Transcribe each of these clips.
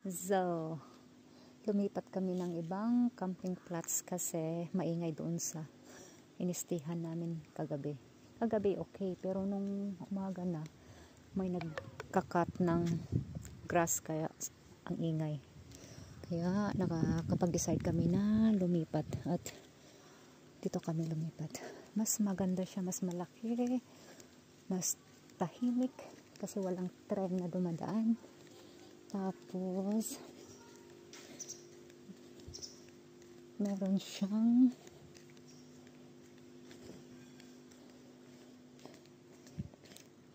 So, lumipat kami ng ibang camping plots kasi maingay doon sa inistihan namin kagabi. Kagabi okay, pero nung umaga na may nagkakat ng grass kaya ang ingay. Kaya nakakapag-decide kami na lumipat at dito kami lumipat. Mas maganda siya, mas malaki, mas tahimik kasi walang tren na dumadaan. Tapos meron siyang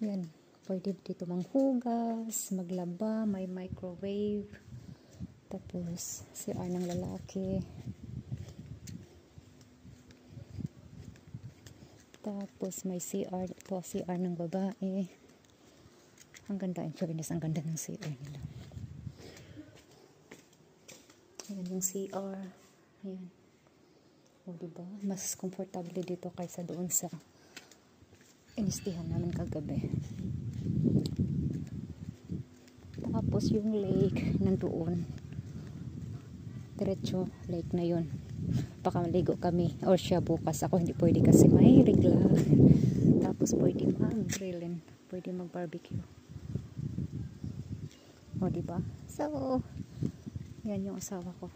yan, pwede dito manghugas, maglaba, may microwave, tapos CR ng lalaki, tapos may CR, ito CR ng babae. Ang ganda, in fairness, ang ganda ng CR nila. Ayan yung CR. Ayan. O diba? Mas comfortable dito kaysa doon sa inistihan namin kagabi. Tapos yung lake nandoon. Diretso lake na yun. Baka maligo kami or siya bukas. Ako hindi pwede kasi may regla. Tapos pwede mag-grillin. Pwede mag-barbecue. O diba? So, yan yung asawa ko.